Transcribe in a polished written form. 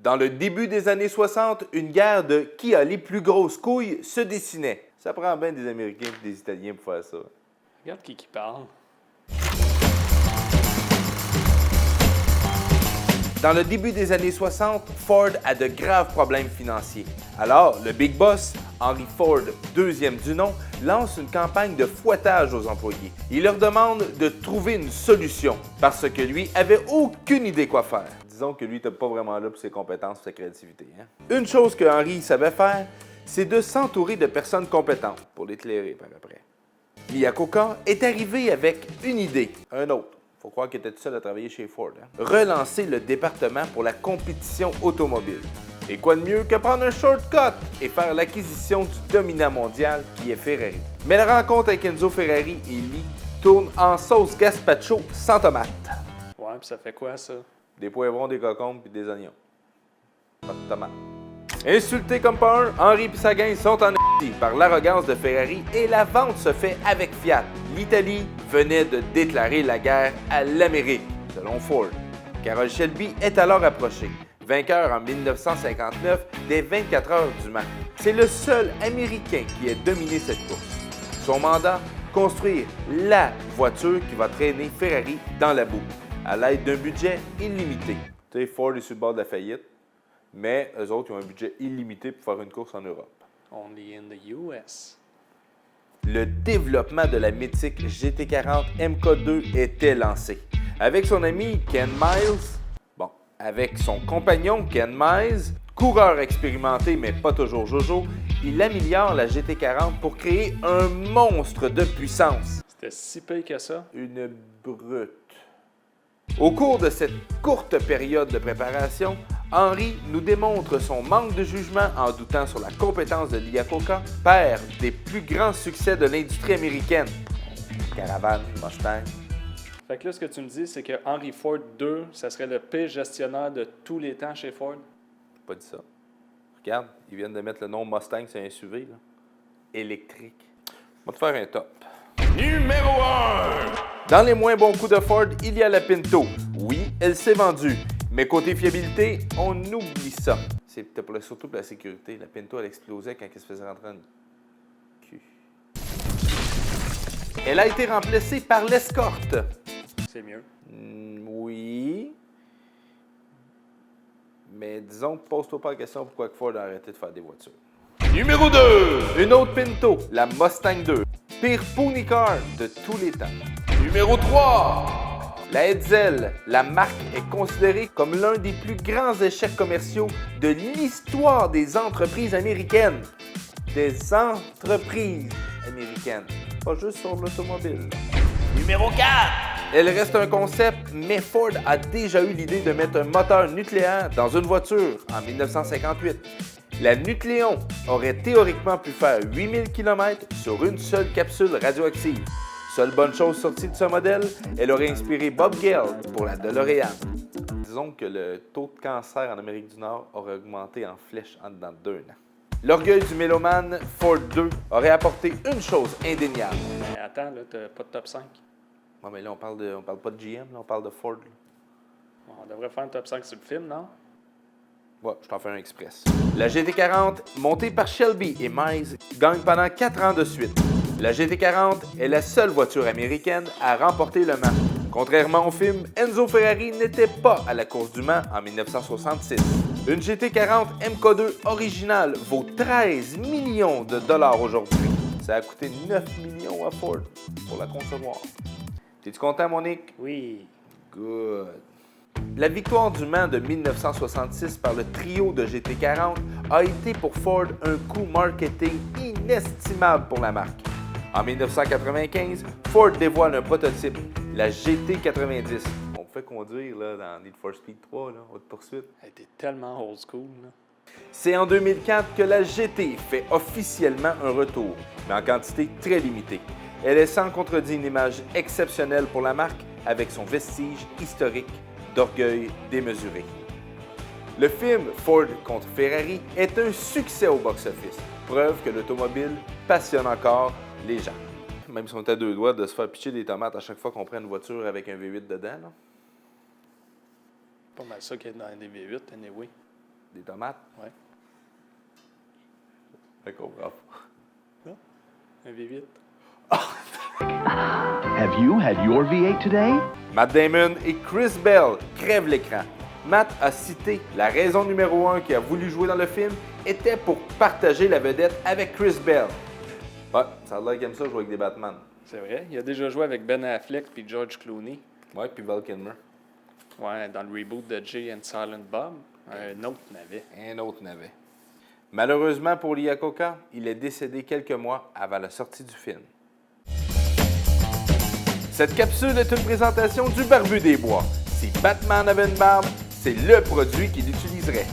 Dans le début des années 60, une guerre de qui a les plus grosses couilles se dessinait. Ça prend bien des Américains et des Italiens pour faire ça. Regarde qui parle. Dans le début des années 60, Ford a de graves problèmes financiers. Alors, le Big Boss, Henry Ford, deuxième du nom, lance une campagne de fouettage aux employés. Il leur demande de trouver une solution parce que lui avait aucune idée quoi faire. Disons que lui n'était pas vraiment là pour ses compétences et sa créativité. Une chose que Henry savait faire, c'est de s'entourer de personnes compétentes pour l'éclairer par après. Iacocca est arrivé avec une idée, un autre. Faut croire qu'il était tout seul à travailler chez Ford. Relancer le département pour la compétition automobile. Et quoi de mieux que prendre un shortcut et faire l'acquisition du dominant mondial qui est Ferrari. Mais la rencontre avec Enzo Ferrari et lui tourne en sauce gazpacho sans tomate. Ouais, puis ça fait quoi, ça? Des poivrons, des cocombes puis des oignons. Pas de tomates. Insulté comme pas un, Henry et sa gang sont en par l'arrogance de Ferrari et la vente se fait avec Fiat. L'Italie venait de déclarer la guerre à l'Amérique, selon Ford. Carroll Shelby est alors approché, vainqueur en 1959 des 24 heures du Mans. C'est le seul Américain qui ait dominé cette course. Son mandat, construire la voiture qui va traîner Ferrari dans la boue, à l'aide d'un budget illimité. Tu sais, Ford est sur le bord de la faillite, mais eux autres ils ont un budget illimité pour faire une course en Europe. Only in the US. Le développement de la mythique GT40 MK2 était lancé. Avec son ami Ken Miles, avec son compagnon Ken Miles, coureur expérimenté mais pas toujours Jojo, il améliore la GT40 pour créer un monstre de puissance. C'était si pire que ça? Une brute. Au cours de cette courte période de préparation, Henry nous démontre son manque de jugement en doutant sur la compétence de Iacocca, père des plus grands succès de l'industrie américaine. Caravane, Mustang. Fait que là, ce que tu me dis, c'est que Henry Ford II, ça serait le pire gestionnaire de tous les temps chez Ford? J'ai pas dit ça. Regarde, ils viennent de mettre le nom Mustang sur un SUV, là. Électrique. On va te faire un top. Numéro 1! Dans les moins bons coups de Ford, il y a la Pinto. Oui, elle s'est vendue. Mais côté fiabilité, on oublie ça. C'était surtout pour la sécurité. La Pinto, elle explosait quand elle se faisait rentrer dans le cul. Elle a été remplacée par l'Escorte. C'est mieux. Oui. Mais disons, pose-toi pas la question pourquoi Ford a arrêté de faire des voitures. Numéro 2! Une autre Pinto, la Mustang 2. Pire pony car de tous les temps. Numéro 3! La Hetzel, la marque est considérée comme l'un des plus grands échecs commerciaux de l'histoire des entreprises américaines. Des entreprises américaines, pas juste sur l'automobile. Numéro 4! Elle reste un concept, mais Ford a déjà eu l'idée de mettre un moteur nucléaire dans une voiture en 1958. La Nucléon aurait théoriquement pu faire 8000 km sur une seule capsule radioactive. Seule bonne chose sortie de ce modèle, elle aurait inspiré Bob Gale pour la DeLorean. Disons que le taux de cancer en Amérique du Nord aurait augmenté en flèche en dedans de 2 ans. L'orgueil du mélomane, Ford 2, aurait apporté une chose indéniable. Mais attends, là, t'as pas de top 5. Ouais, mais là, on parle pas de GM, là, on parle de Ford. Là. On devrait faire un top 5 sur le film, non? Ouais, je t'en fais un express. La GT40, montée par Shelby et Mize, gagne pendant 4 ans de suite. La GT40 est la seule voiture américaine à remporter le Mans. Contrairement au film, Enzo Ferrari n'était pas à la course du Mans en 1966. Une GT40 MK2 originale vaut 13 millions de dollars aujourd'hui. Ça a coûté 9 millions à Ford pour la concevoir. T'es-tu content, Monique? Oui. Good. La victoire du Mans de 1966 par le trio de GT40 a été pour Ford un coup marketing inestimable pour la marque. En 1995, Ford dévoile un prototype, la GT90. On fait conduire là, dans Need for Speed 3, là, haute poursuite. Elle était tellement old school, là. C'est en 2004 que la GT fait officiellement un retour, mais en quantité très limitée. Elle est sans contredit une image exceptionnelle pour la marque avec son vestige historique d'orgueil démesuré. Le film Ford contre Ferrari est un succès au box-office, preuve que l'automobile passionne encore les gens. Même si on est à deux doigts de se faire pitcher des tomates à chaque fois qu'on prend une voiture avec un V8 dedans. Là. Pas mal ça qu'il y a dans des V8, anyway. Des tomates? Ouais. Je comprends pas. Un V8. Have you had your V8 today? Matt Damon et Chris Bell crèvent l'écran. Matt a cité la raison numéro 1 qu'il a voulu jouer dans le film était pour partager la vedette avec Chris Bell. Ouais, ça a l'air qu'il aime ça jouer avec des Batman. C'est vrai. Il a déjà joué avec Ben Affleck puis George Clooney. Ouais, puis Val Kilmer. Ouais, dans le reboot de Jay and Silent Bob. Un autre navet. Un autre navet. Malheureusement pour Lee Iacocca, il est décédé quelques mois avant la sortie du film. Cette capsule est une présentation du Barbu des Bois. Si Batman avait une barbe, c'est le produit qu'il utiliserait.